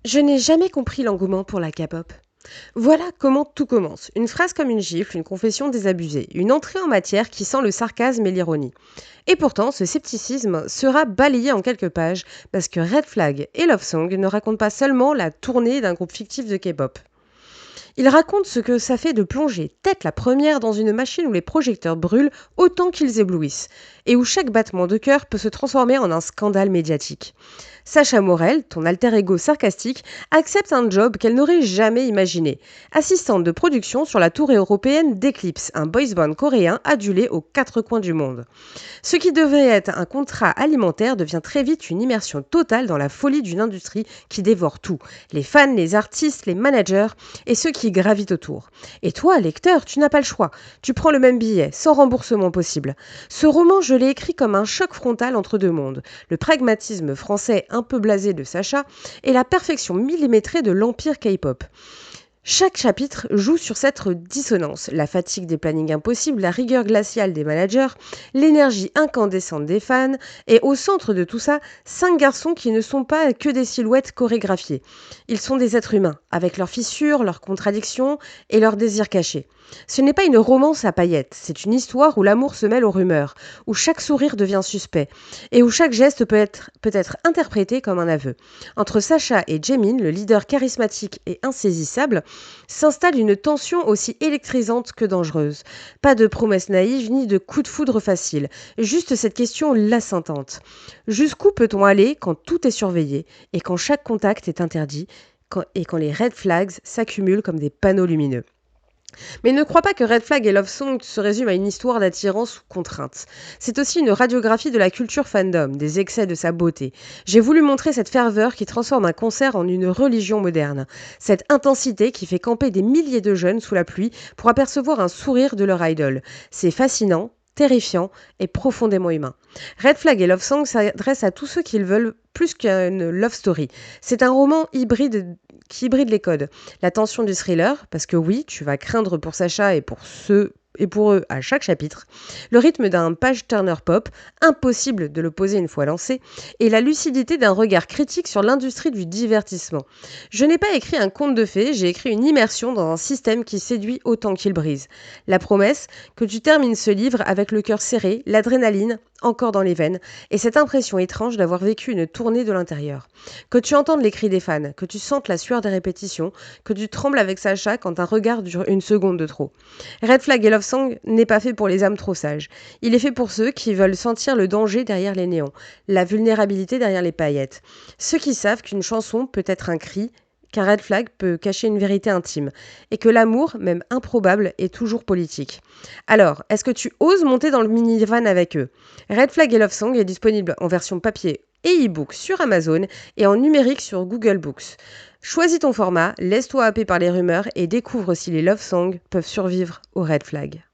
Je n'ai jamais compris l'engouement pour la K-pop. Voilà comment tout commence. Une phrase comme une gifle, une confession désabusée, une entrée en matière qui sent le sarcasme et l'ironie. Et pourtant, ce scepticisme sera balayé en quelques pages parce que Red Flag et Love Song ne racontent pas seulement la tournée d'un groupe fictif de K-pop. Ils racontent ce que ça fait de plonger tête la première dans une machine où les projecteurs brûlent autant qu'ils éblouissent et où chaque battement de cœur peut se transformer en un scandale médiatique. Sacha Morel, ton alter ego sarcastique, accepte un job qu'elle n'aurait jamais imaginé. Assistante de production sur la tour européenne d'Eclipse, un boys band coréen adulé aux quatre coins du monde. Ce qui devait être un contrat alimentaire devient très vite une immersion totale dans la folie d'une industrie qui dévore tout. Les fans, les artistes, les managers et ceux qui gravitent autour. Et toi, lecteur, tu n'as pas le choix. Tu prends le même billet, sans remboursement possible. Ce roman, je l'ai écrit comme un choc frontal entre deux mondes. Le pragmatisme français un peu blasé de Sacha et la perfection millimétrée de l'empire K-pop. Chaque chapitre joue sur cette dissonance, la fatigue des plannings impossibles, la rigueur glaciale des managers, l'énergie incandescente des fans, et au centre de tout ça, 5 garçons qui ne sont pas que des silhouettes chorégraphiées. Ils sont des êtres humains, avec leurs fissures, leurs contradictions et leurs désirs cachés. Ce n'est pas une romance à paillettes, c'est une histoire où l'amour se mêle aux rumeurs, où chaque sourire devient suspect, et où chaque geste peut être interprété comme un aveu. Entre Sacha et Jaemin, le leader charismatique et insaisissable, s'installe une tension aussi électrisante que dangereuse. Pas de promesses naïves ni de coups de foudre faciles, juste cette question l'assintante. Jusqu'où peut-on aller quand tout est surveillé et quand chaque contact est interdit et quand les red flags s'accumulent comme des panneaux lumineux? Mais ne crois pas que Red Flag et Love Song se résument à une histoire d'attirance ou contrainte. C'est aussi une radiographie de la culture fandom, des excès de sa beauté. J'ai voulu montrer cette ferveur qui transforme un concert en une religion moderne. Cette intensité qui fait camper des milliers de jeunes sous la pluie pour apercevoir un sourire de leur idole. C'est fascinant, terrifiant et profondément humain. Red Flag et Love Song s'adressent à tous ceux qui le veulent plus qu'une love story. C'est un roman hybride qui hybride les codes. La tension du thriller, parce que oui, tu vas craindre pour Sacha et pour eux à chaque chapitre, le rythme d'un page turner pop, impossible de l'opposer une fois lancé, et la lucidité d'un regard critique sur l'industrie du divertissement. Je n'ai pas écrit un conte de fées, j'ai écrit une immersion dans un système qui séduit autant qu'il brise. La promesse que tu termines ce livre avec le cœur serré, l'adrénaline encore dans les veines, et cette impression étrange d'avoir vécu une tournée de l'intérieur. Que tu entendes les cris des fans, que tu sentes la sueur des répétitions, que tu trembles avec Sacha quand un regard dure une seconde de trop. Red Flag et Love Song n'est pas fait pour les âmes trop sages. Il est fait pour ceux qui veulent sentir le danger derrière les néons, la vulnérabilité derrière les paillettes. Ceux qui savent qu'une chanson peut être un cri, qu'un red flag peut cacher une vérité intime, et que l'amour, même improbable, est toujours politique. Alors, est-ce que tu oses monter dans le minivan avec eux? Red Flag et Love Song est disponible en version papier et e-book sur Amazon et en numérique sur Google Books. Choisis ton format, laisse-toi happer par les rumeurs et découvre si les Love Songs peuvent survivre au Red Flag.